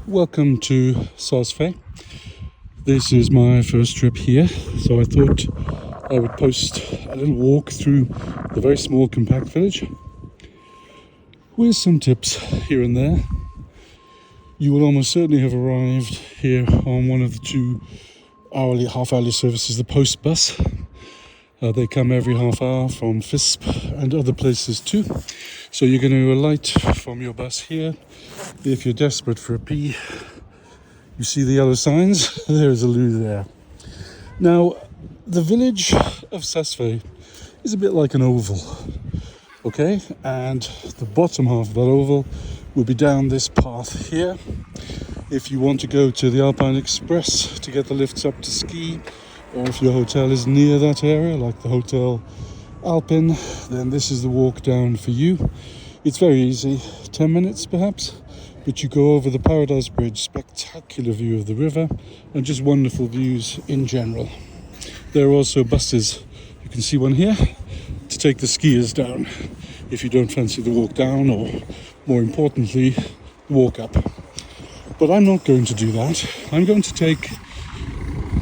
Welcome to Saas Fee. This is my first trip here, so I thought I would post a little walk through the very small compact village with some tips here and there. You will almost certainly have arrived here on one of the two half-hourly services, the Postbus. They come every half hour from Visp and other places too. So you're going to alight from your bus here. If you're desperate for a pee, you see the yellow signs. There's a loo there. Now, the village of Saas Fee is a bit like an oval, okay? And the bottom half of that oval will be down this path here. If you want to go to the Alpine Express to get the lifts up to ski, or if your hotel is near that area, like the Hotel Alpin, then this is the walk down for you. It's very easy, 10 minutes perhaps, but you go over the Paradise Bridge, spectacular view of the river, and just wonderful views in general. There are also buses, you can see one here, to take the skiers down, if you don't fancy the walk down, or more importantly, the walk up. But I'm not going to do that. I'm going to take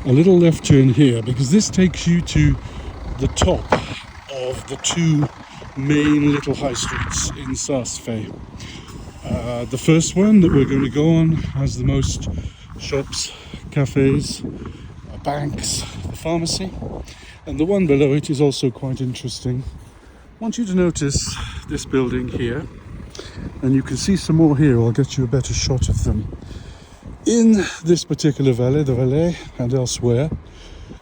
a little left turn here, because this takes you to the top of the two main little high streets in Saas Fee. The first one that we're going to go on has the most shops, cafes, banks, the pharmacy, and the one below it is also quite interesting. I want you to notice this building here, and you can see some more here. I'll get you a better shot of them. In this particular valley, the Valais, and elsewhere,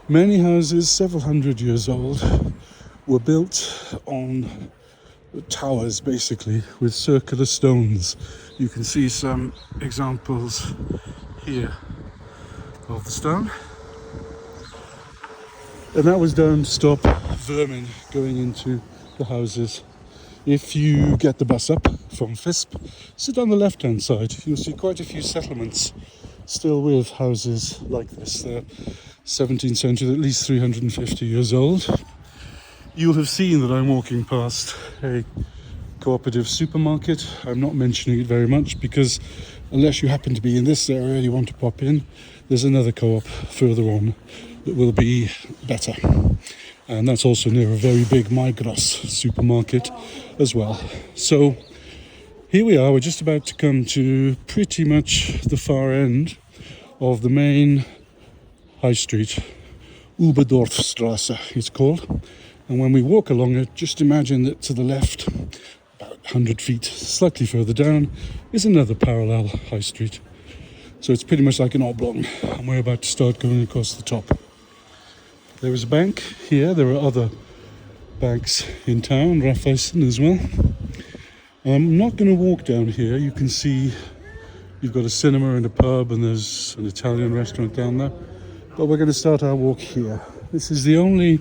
many houses, several hundred years old, were built on towers, basically, with circular stones. You can see some examples here of the stone. And that was done to stop vermin going into the houses. If you get the bus up from Visp, sit on the left-hand side. You'll see quite a few settlements still with houses like this. They're 17th century, at least 350 years old. You'll have seen that I'm walking past a cooperative supermarket. I'm not mentioning it very much because unless you happen to be in this area and you want to pop in, there's another co-op further on that will be better. And that's also near a very big Migros supermarket as well. So here we are, we're just about to come to pretty much the far end of the main high street. Oberdorfstrasse it's called. And when we walk along it, just imagine that to the left, about 100 feet, slightly further down, is another parallel high street. So it's pretty much like an oblong, and we're about to start going across the top. There is a bank here, there are other banks in town, Raiffeisen as well. I'm not going to walk down here. You can see you've got a cinema and a pub, and there's an Italian restaurant down there. But we're going to start our walk here. This is the only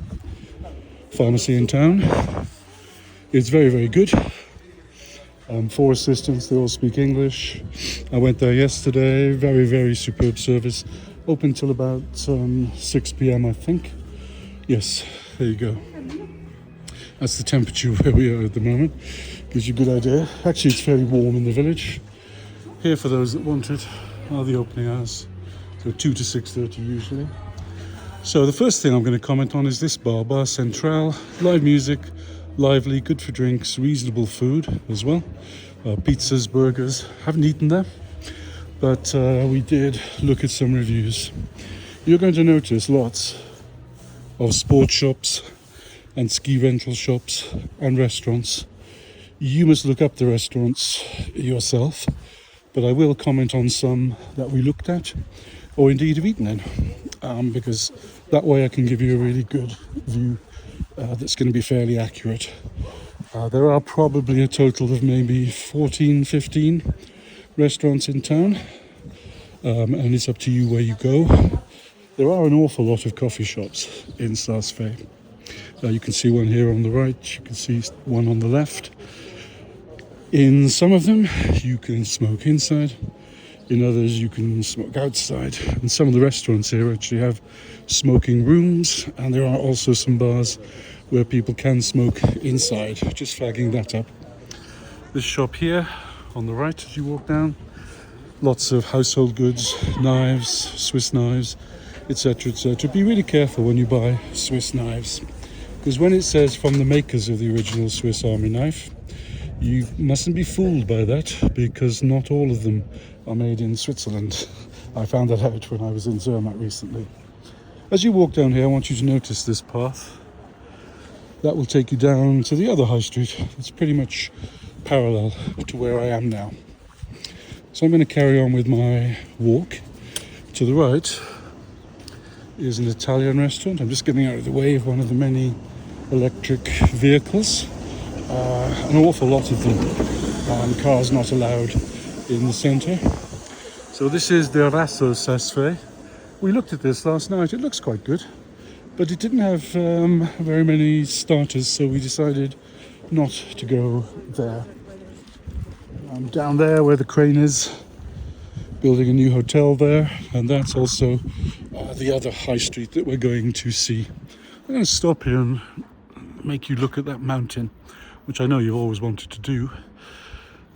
pharmacy in town. It's very, very good. 4 assistants, they all speak English. I went there yesterday, very, very superb service. Open till about 6 p.m. I think. Yes, there you go. That's the temperature where we are at the moment. Gives you a good idea. Actually, it's fairly warm in the village. Here, for those that want it, are the opening hours. So 2 to 6:30 usually. So the first thing I'm going to comment on is this bar, Bar Central. Live music, lively, good for drinks, reasonable food as well. Pizzas, burgers. Haven't eaten there, but we did look at some reviews. You're going to notice lots of sports shops and ski rental shops and restaurants. You must look up the restaurants yourself, but I will comment on some that we looked at or indeed have eaten in, because that way I can give you a really good view that's going to be fairly accurate. There are probably a total of maybe 14, 15 restaurants in town, and it's up to you where you go. There are an awful lot of coffee shops in Saas Fee. You can see one here on the right, you can see one on the left. In some of them you can smoke inside, in others you can smoke outside, and some of the restaurants here actually have smoking rooms, and there are also some bars where people can smoke inside, just flagging that up. This shop here on the right as you walk down lots of household goods, knives, Swiss knives, etc., etc. Be really careful when you buy Swiss knives, because when it says from the makers of the original Swiss Army knife, you mustn't be fooled by that, because not all of them are made in Switzerland. I found that out when I was in Zermatt recently. As you walk down here, I want you to notice this path. That will take you down to the other high street. It's pretty much parallel to where I am now. So I'm going to carry on with my walk. To the right is an Italian restaurant. I'm just getting out of the way of one of the many electric vehicles. An awful lot of them, and cars not allowed in the centre. So this is the Rasso Saas Fee. We looked at this last night. It looks quite good, but it didn't have very many starters, so we decided not to go there. I'm down there where the crane is, building a new hotel there, and that's also the other high street that we're going to see. I'm going to stop here and make you look at that mountain, which I know you've always wanted to do,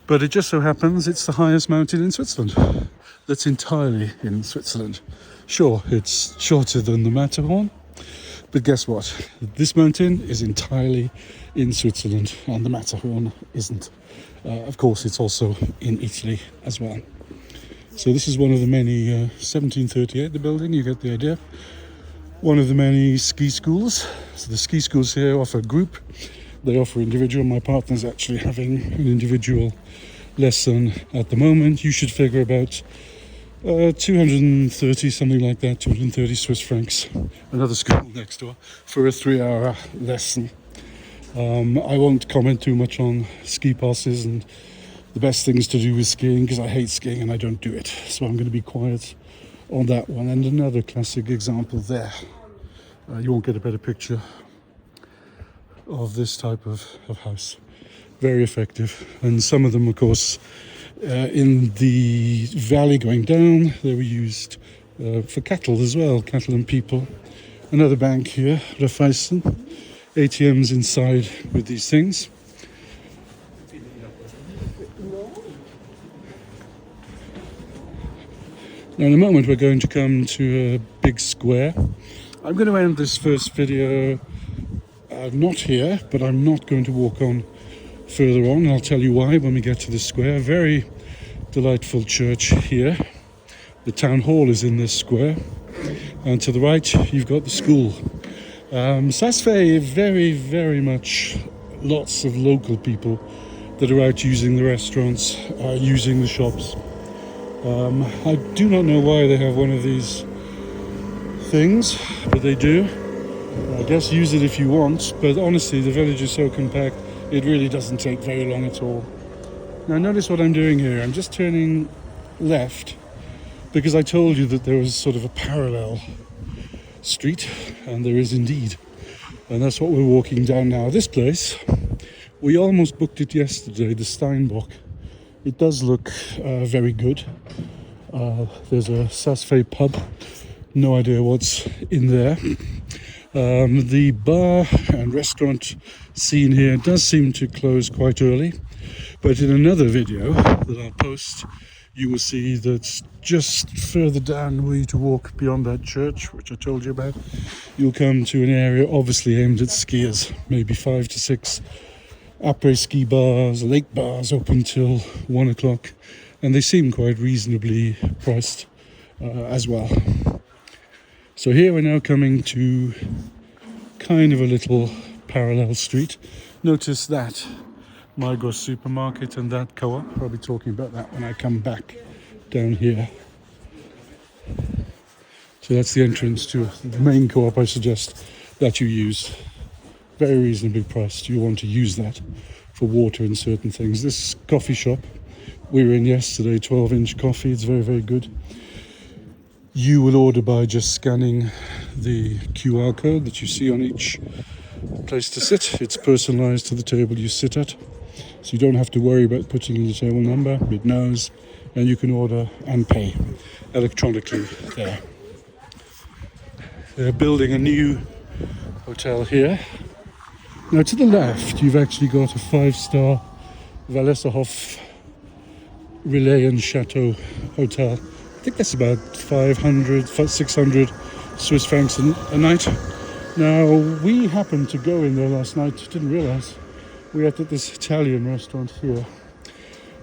but it just so happens it's the highest mountain in Switzerland. That's entirely in Switzerland. Sure, it's shorter than the Matterhorn, but guess what? This mountain is entirely in Switzerland, and the Matterhorn isn't. Of course, it's also in Italy as well. So this is one of the many 1738, the building, you get the idea. One of the many ski schools. So the ski schools here offer group. They offer individual. My partner's actually having an individual lesson at the moment. You should figure about 230, something like that, 230 Swiss francs. Another school next door for a 3-hour lesson. I won't comment too much on ski passes and the best things to do with skiing, because I hate skiing and I don't do it. So I'm going to be quiet on that one. And another classic example there. You won't get a better picture of this type of house. Very effective. And some of them, of course, in the valley going down, they were used for cattle as well, cattle and people. Another bank here, Raiffeisen. ATMs inside with these things. Now in a moment we're going to come to a big square. I'm going to end this first video not here, but I'm not going to walk on further on. I'll tell you why when we get to the square. Very delightful church here. The town hall is in this square, and to the right you've got the school. Saas Fee, very, very much lots of local people that are out using the restaurants, using the shops. I do not know why they have one of these things, but they do. I guess use it if you want, but honestly the village is so compact it really doesn't take very long at all. Now notice what I'm doing here. I'm just turning left because I told you that there was sort of a parallel street, and there is indeed, and that's what we're walking down now. This place, we almost booked it yesterday, the Steinbock. It does look very good. There's a Saas Fee pub, no idea what's in there. The bar and restaurant scene here does seem to close quite early, but in another video that I'll post, you will see that just further down, were you to walk beyond that church, which I told you about, you'll come to an area obviously aimed at skiers, maybe 5 to 6 après-ski bars, lake bars open till 1 o'clock, and they seem quite reasonably priced as well. So here we're now coming to kind of a little parallel street. Notice that Migros supermarket and that co-op. I'll be talking about that when I come back down here. So that's the entrance to the main co-op I suggest that you use. Very reasonably priced. You want to use that for water and certain things. This coffee shop we were in yesterday, 12-inch coffee. It's very, very good. You will order by just scanning the QR code that you see on each place to sit. It's personalized to the table you sit at, so you don't have to worry about putting in the table number. It knows, and you can order and pay electronically there. They're building a new hotel here. Now to the left, you've actually got a 5-star Walliserhof Relais and Chateau Hotel. I think that's about 500, 600 Swiss francs a night. Now, we happened to go in there last night, didn't realise. We ate at this Italian restaurant here,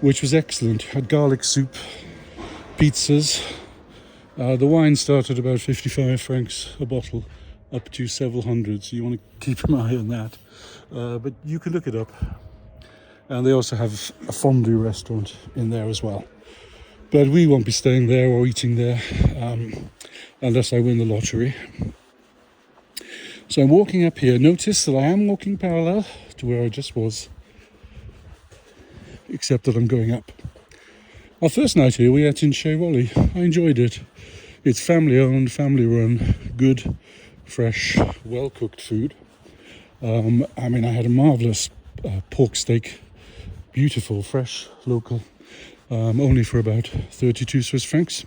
which was excellent. Had garlic soup, pizzas. The wine started about 55 francs a bottle, up to several hundred, so you want to keep an eye on that. But you can look it up. And they also have a fondue restaurant in there as well. But we won't be staying there or eating there unless I win the lottery. So I'm walking up here. Notice that I am walking parallel to where I just was, except that I'm going up. Our first night here we ate in Chez Rolly. I enjoyed it. It's family owned, family run, good, fresh, well cooked food. I had a marvellous pork steak, beautiful, fresh, local, only for about 32 Swiss francs.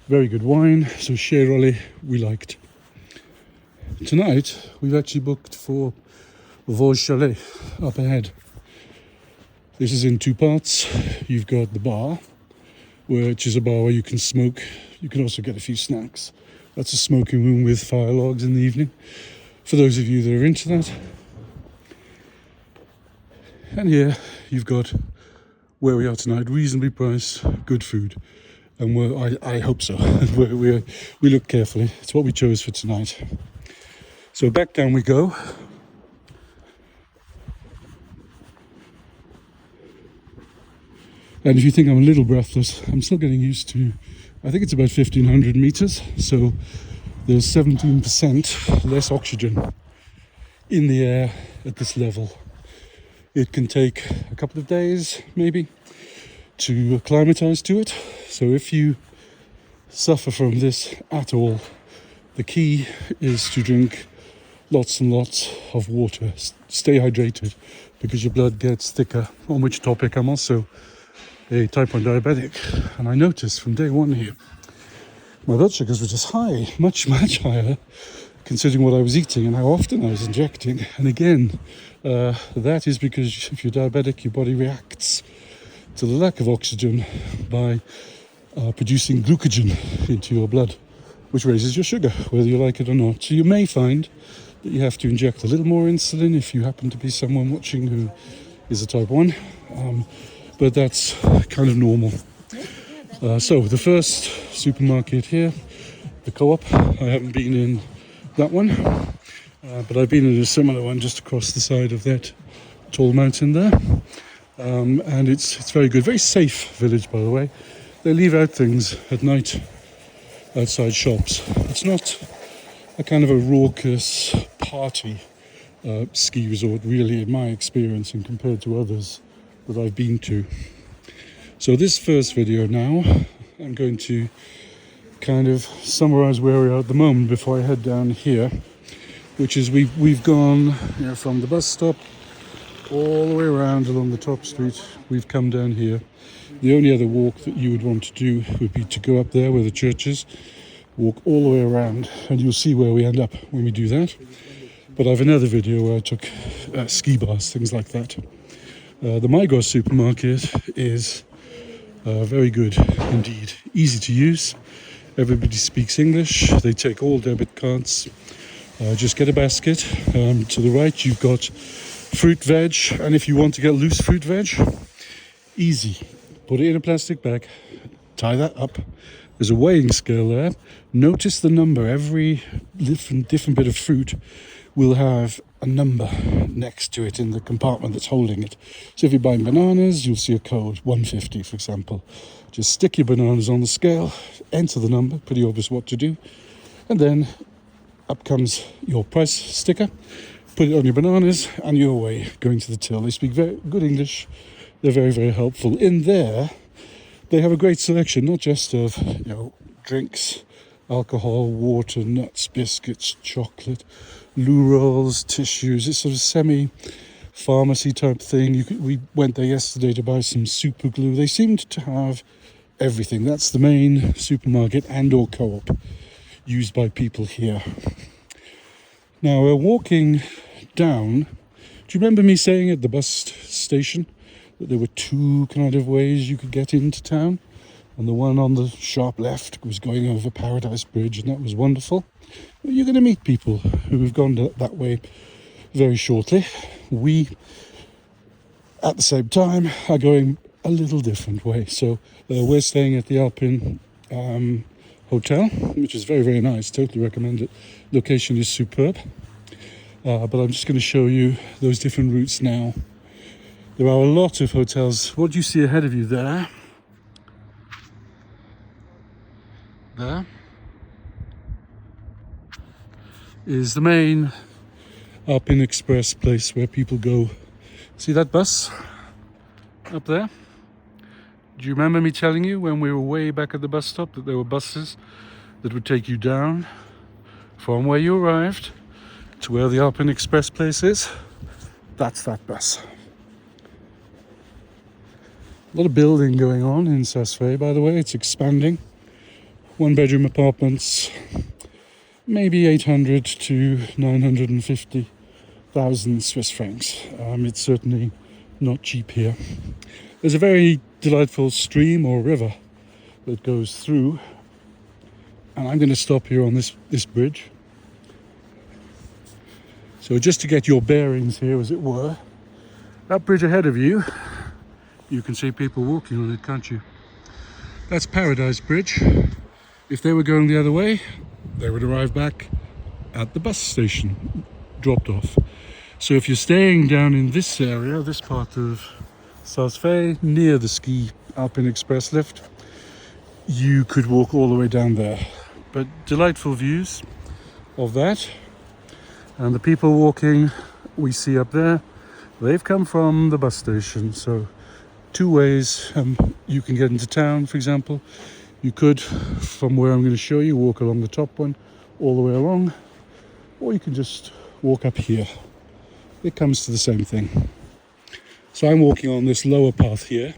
Very good wine, so Chez Rolly we liked. Tonight we've actually booked for Vosges Chalet up ahead. This is in two parts. You've got the bar, which is a bar where you can smoke. You can also get a few snacks. That's a smoking room with fire logs in the evening, for those of you that are into that. And here you've got where we are tonight, reasonably priced, good food. And I hope so. we look carefully. It's what we chose for tonight. So back down we go. And if you think I'm a little breathless, I'm still getting used to, I think it's about 1,500 meters. So there's 17% less oxygen in the air at this level. It can take a couple of days, maybe, to acclimatize to it. So if you suffer from this at all, the key is to drink lots and lots of water. Stay hydrated, because your blood gets thicker, on which topic I'm also a type 1 diabetic. And I noticed from day one here, my blood sugars were just high, much higher, considering what I was eating and how often I was injecting. And again, that is because if you're diabetic, your body reacts to the lack of oxygen by producing glucogen into your blood, which raises your sugar, whether you like it or not. So you may find that you have to inject a little more insulin if you happen to be someone watching who is a type 1, but that's kind of normal. So the first supermarket here, the Co-op, I haven't been in that one, but I've been in a similar one just across the side of that tall mountain there, and it's very good, very safe village, by the way. They leave out things at night outside shops. It's not a kind of a raucous party ski resort, really, in my experience, and compared to others that I've been to. So this first video now, I'm going to kind of summarize where we are at the moment before I head down here, which is we've gone from the bus stop all the way around along the top street. We've come down here. The only other walk that you would want to do would be to go up there where the church is, walk all the way around, and you'll see where we end up when we do that. But I have another video where I took ski bars, things like that. The Migros supermarket is very good indeed, easy to use. Everybody speaks English. They take all debit cards. Just get a basket. To the right you've got fruit, veg, and if you want to get loose fruit, veg, easy. Put it in a plastic bag, tie that up. There's a weighing scale there. Notice the number. Every different bit of fruit will have a number next to it in the compartment that's holding it. So if you're buying bananas, you'll see a code, 150 for example. Just stick your bananas on the scale, enter the number, pretty obvious what to do, and then up comes your price sticker. Put it on your bananas and you're away, going to the till. They speak very good English. They're very helpful. In there, they have a great selection, not just of drinks, alcohol, water, nuts, biscuits, chocolate, loo rolls, tissues. It's sort of semi-pharmacy type thing. We went there yesterday to buy some super glue. They seemed to have everything. That's the main supermarket and or Co-op used by people here. Now we're walking down. Do you remember me saying at the bus station that there were two kind of ways you could get into town. And the one on the sharp left was going over Paradise Bridge, and that was wonderful. But you're going to meet people who have gone that way very shortly. We, at the same time, are going a little different way. So we're staying at the Alpine Hotel, which is very, very nice. Totally recommend it. Location is superb. But I'm just going to show you those different routes now. There are a lot of hotels. What do you see ahead of you there? There is the main Alpine Express place where people go. See that bus up there? Do you remember me telling you when we were way back at the bus stop that there were buses that would take you down from where you arrived to where the Alpine Express place is? That's that bus. A lot of building going on in Saas Fee, by the way. It's expanding. One-bedroom apartments, maybe 800 to 950,000 Swiss francs. It's certainly not cheap here. There's a very delightful stream or river that goes through, and I'm going to stop here on this bridge. So just to get your bearings here, as it were, that bridge ahead of you, you can see people walking on it, can't you? That's Paradise Bridge. If they were going the other way, they would arrive back at the bus station, dropped off. So if you're staying down in this area, this part of Saas Fee, near the Ski Alpine Express lift, you could walk all the way down there. But delightful views of that. And the people walking we see up there, they've come from the bus station. So two ways you can get into town, for example. You could, from where I'm going to show you, walk along the top one all the way along, or you can just walk up here. It comes to the same thing. So I'm walking on this lower path here.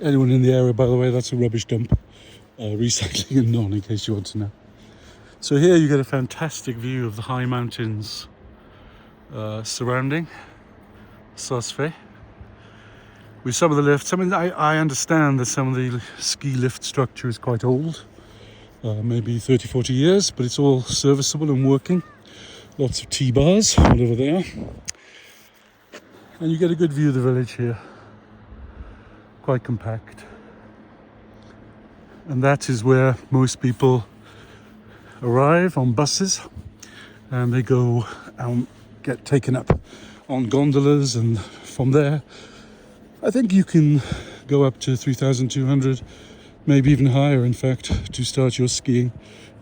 Anyone in the area, by the way, that's a rubbish dump. Recycling and non, in case you want to know. So here you get a fantastic view of the high mountains surrounding Saas Fee. With some of the lifts, I mean, I understand that some of the ski lift structure is quite old, maybe 30, 40 years, but it's all serviceable and working. Lots of T-bars, whatever they are. And you get a good view of the village here. Quite compact. And that is where most people arrive on buses, and they go and get taken up on gondolas, and from there I think you can go up to 3,200, maybe even higher in fact, to start your skiing.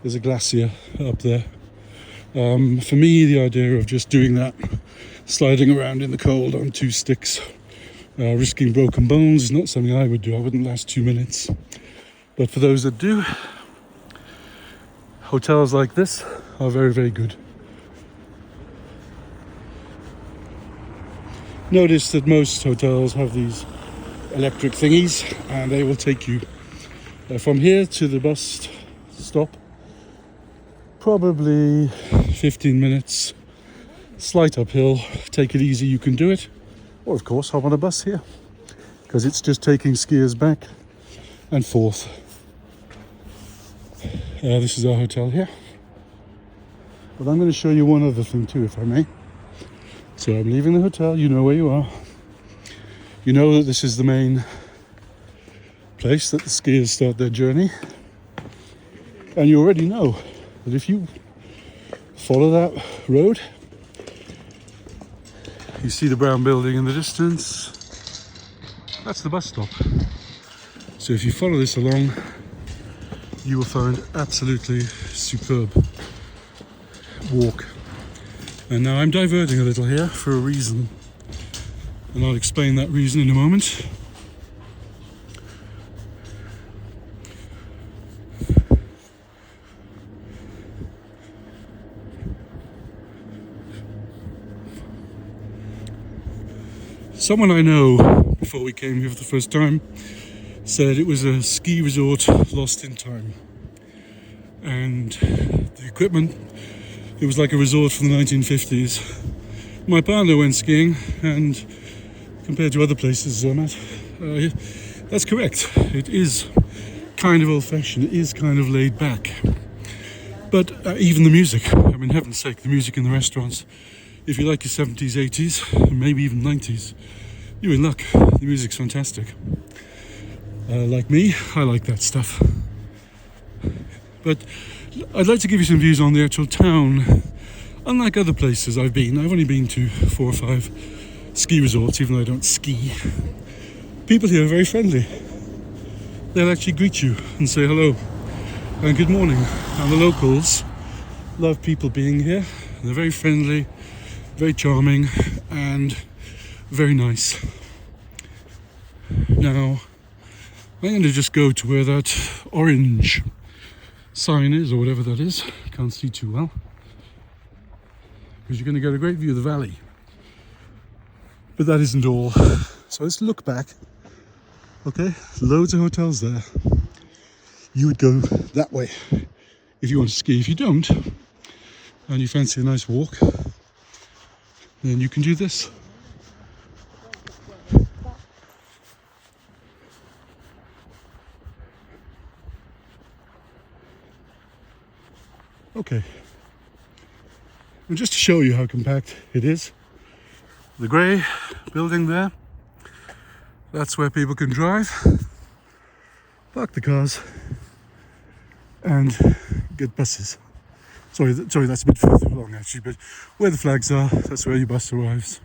There's a glacier up there. For me, the idea of just doing that, sliding around in the cold on two sticks, risking broken bones, is not something I would do. I wouldn't last 2 minutes. But for those that do, hotels like this are very, very good. Notice that most hotels have these electric thingies, and they will take you from here to the bus stop. Probably 15 minutes, slight uphill. Take it easy, you can do it. Or of course hop on a bus here, because it's just taking skiers back and forth. This is our hotel here. But I'm going to show you one other thing too, if I may. So I'm leaving the hotel, you know where you are. You know that this is the main place that the skiers start their journey. And you already know that if you follow that road, you see the brown building in the distance. That's the bus stop. So if you follow this along, you will find absolutely superb walk. And now I'm diverting a little here for a reason, and I'll explain that reason in a moment. Someone I know, before we came here for the first time, said it was a ski resort lost in time. And the equipment, it was like a resort from the 1950s. My partner went skiing, and compared to other places I'm at, that's correct. It is kind of old-fashioned, it is kind of laid back. But even the music, I mean, heaven's sake, the music in the restaurants, if you like your 70s, 80s, maybe even 90s, you're in luck. The music's fantastic. Like me, I like that stuff. But I'd like to give you some views on the actual town. Unlike other places I've only been to 4 or 5 ski resorts, even though I don't ski. People here are very friendly. They'll actually greet you and say hello and good morning. And the locals love people being here. They're very friendly, very charming, and very nice. Now, I'm going to just go to where that orange sign is, or whatever that is. Can't see too well, because you're going to get a great view of the valley. But that isn't all. So let's look back. Okay, loads of hotels there. You would go that way if you want to ski. If you don't, and you fancy a nice walk, then you can do this. Okay, and just to show you how compact it is, the grey building there, that's where people can drive, park the cars, and get buses. Sorry, that's a bit further along actually, but where the flags are, that's where your bus arrives.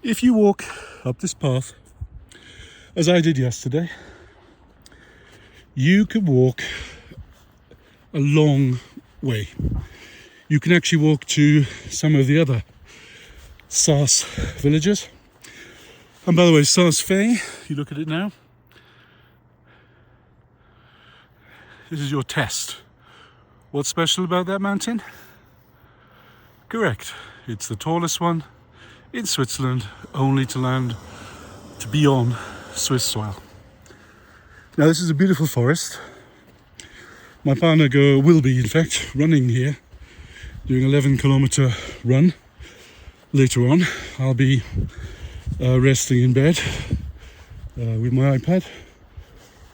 If you walk up this path, as I did yesterday, you can walk a long way. You can actually walk to some of the other Saas villages. And by the way, Saas Fee, you look at it now, this is your test. What's special about that mountain? Correct, it's the tallest one in Switzerland, only to be on Swiss soil. Now this is a beautiful forest. My partner will be in fact running here, doing 11-kilometer run. Later on I'll be resting in bed with my iPad,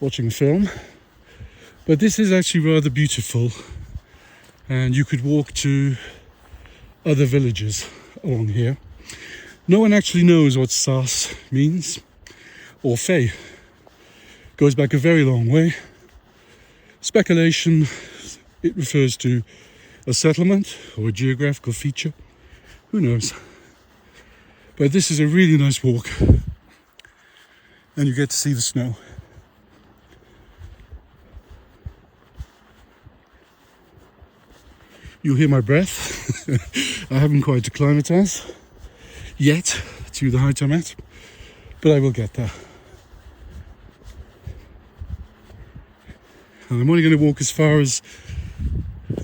watching a film. But this is actually rather beautiful, and you could walk to other villages along here. No one actually knows what Saas means, or Fee. Goes back a very long way. Speculation, it refers to a settlement or a geographical feature. Who knows? But this is a really nice walk, and you get to see the snow. You'll hear my breath. I haven't quite acclimatized yet to the height I'm at, but I will get there. And I'm only going to walk as far as,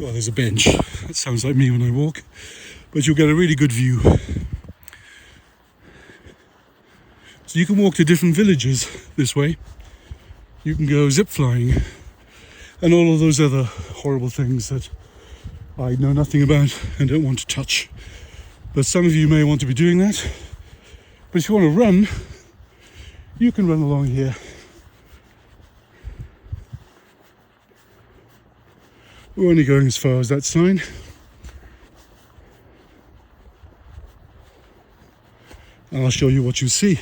well, there's a bench. That sounds like me when I walk, but you'll get a really good view. So you can walk to different villages this way. You can go zip flying and all of those other horrible things that I know nothing about and don't want to touch. But some of you may want to be doing that. But if you want to run, you can run along here. We're only going as far as that sign. And I'll show you what you see.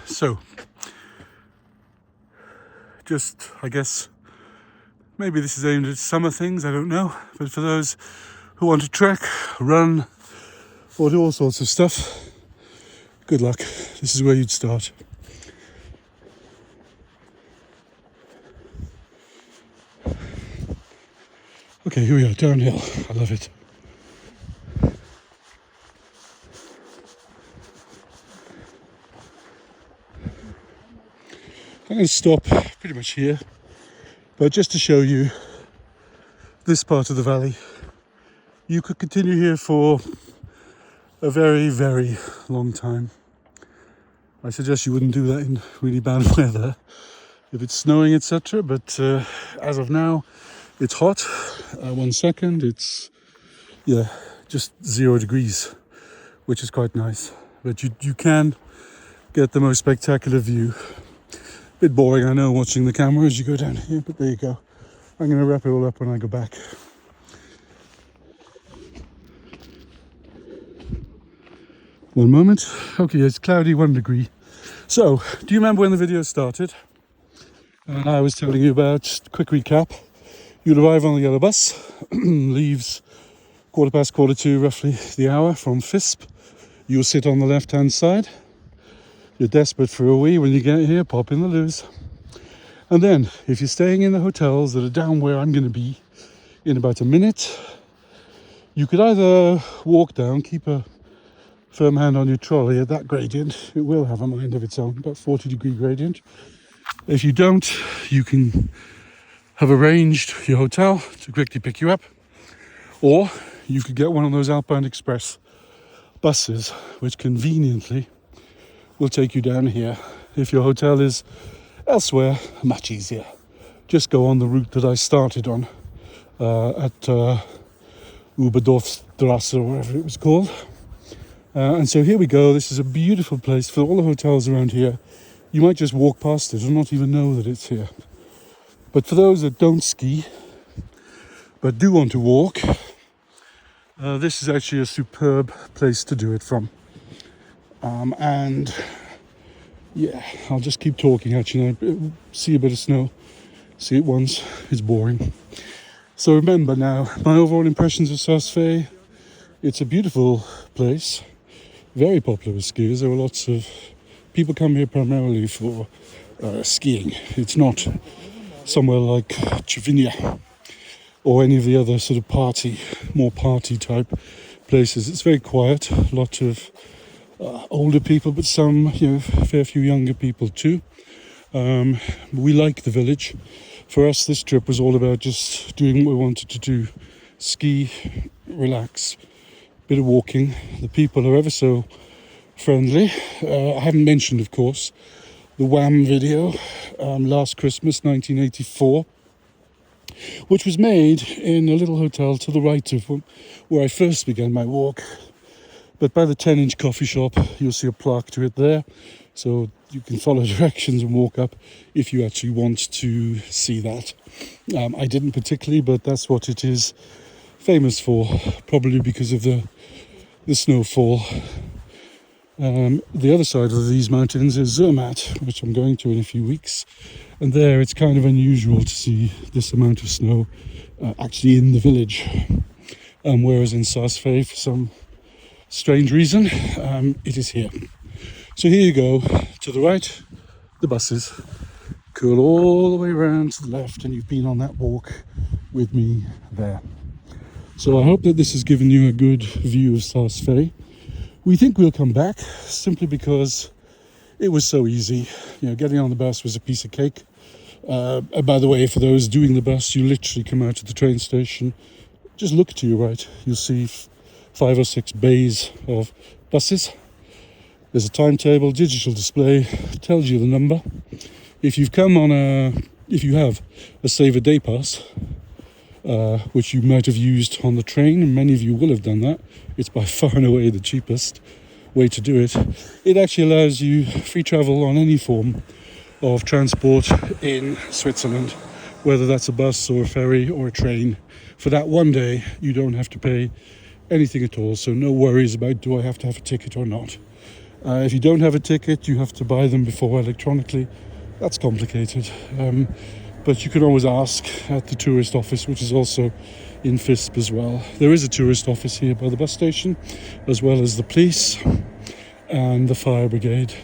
So, just, I guess, maybe this is aimed at summer things, I don't know. But for those who want to trek, run, or do all sorts of stuff, good luck. This is where you'd start. Okay, here we are, downhill. I love it. I'm going to stop pretty much here, but just to show you this part of the valley. You could continue here for a very, very long time. I suggest you wouldn't do that in really bad weather, if it's snowing, etc. But as of now, it's hot. 1 second, it's just 0 degrees, which is quite nice. But you can get the most spectacular view. Bit boring, I know, watching the camera as you go down here, but there you go. I'm going to wrap it all up when I go back. One moment. Okay, it's cloudy, 1 degree. So, do you remember when the video started? And I was telling you about, quick recap. You'll arrive on the yellow bus, leaves 2:15, roughly the hour, from Fisp. You'll sit on the left-hand side. You're desperate for a wee when you get here, pop in the loos. And then, if you're staying in the hotels that are down where I'm going to be in about a minute, you could either walk down, keep a firm hand on your trolley at that gradient. It will have a mind of its own, about 40-degree gradient. If you don't, you can have arranged your hotel to quickly pick you up. Or you could get one of those Alpine Express buses, which conveniently will take you down here. If your hotel is elsewhere, much easier. Just go on the route that I started on at Uberdorfstrasse or whatever it was called. And so here we go. This is a beautiful place for all the hotels around here. You might just walk past it or not even know that it's here. But for those that don't ski, but do want to walk, this is actually a superb place to do it from. And yeah, I'll just keep talking actually. I see a bit of snow, see it once, it's boring. So remember now, my overall impressions of Saas Fee. It's a beautiful place, very popular with skiers. There are lots of people come here primarily for skiing. It's not somewhere like Chavinia or any of the other sort of more party type places. It's very quiet, a lot of older people, but some, fair few younger people too. We like the village. For us, this trip was all about just doing what we wanted to do. Ski, relax, bit of walking. The people are ever so friendly. I haven't mentioned, of course, the Wham video, last Christmas, 1984, which was made in a little hotel to the right of where I first began my walk. But by the 10-inch coffee shop, you'll see a plaque to it there. So you can follow directions and walk up if you actually want to see that. I didn't particularly, but that's what it is famous for, probably because of the snowfall. The other side of these mountains is Zermatt, which I'm going to in a few weeks. And there it's kind of unusual to see this amount of snow actually in the village. Whereas in Saas Fee, for some strange reason, it is here. So here you go, to the right, the buses curl all the way around to the left, and you've been on that walk with me there. So I hope that this has given you a good view of Saas Fee. We think we'll come back simply because it was so easy. Getting on the bus was a piece of cake. By the way, for those doing the bus, you literally come out of the train station, just look to your right, you'll see 5 or 6 bays of buses. There's a timetable, digital display, tells you the number. If you have a save a day pass, which you might have used on the train, and many of you will have done that, it's by far and away the cheapest way to do it. It actually allows you free travel on any form of transport in Switzerland, whether that's a bus or a ferry or a train. For that one day, you don't have to pay anything at all, so no worries about do I have to have a ticket or not. If you don't have a ticket, you have to buy them before electronically. That's complicated, but you can always ask at the tourist office, which is also in Fisp as well. There is a tourist office here by the bus station, as well as the police. and the fire brigade.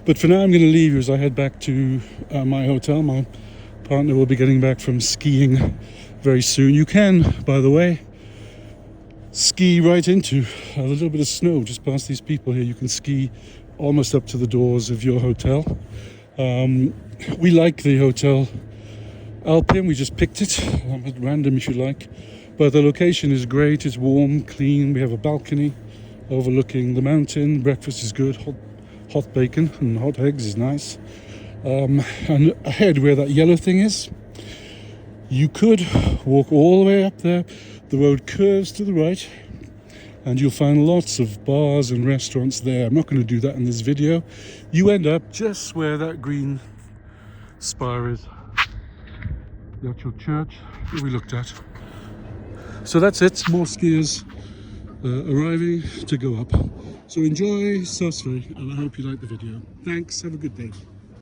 But for now I'm going to leave you as I head back to my hotel. My partner will be getting back from skiing very soon. You can, by the way, ski right into a little bit of snow just past these people here. You can ski almost up to the doors of your hotel. We like the Hotel Alpin. We just picked it at random, if you like, but the location is great. It's warm, clean. We have a balcony overlooking the mountain. Breakfast is good. Hot bacon and hot eggs is nice. And ahead where that yellow thing is, you could walk all the way up there. The road curves to the right and you'll find lots of bars and restaurants there. I'm not going to do that in this video. You end up just where that green spire is, the actual church that we looked at. So that's it. More skiers arriving to go up. So enjoy Saas Fee, and I hope you like the video. Thanks. Have a good day.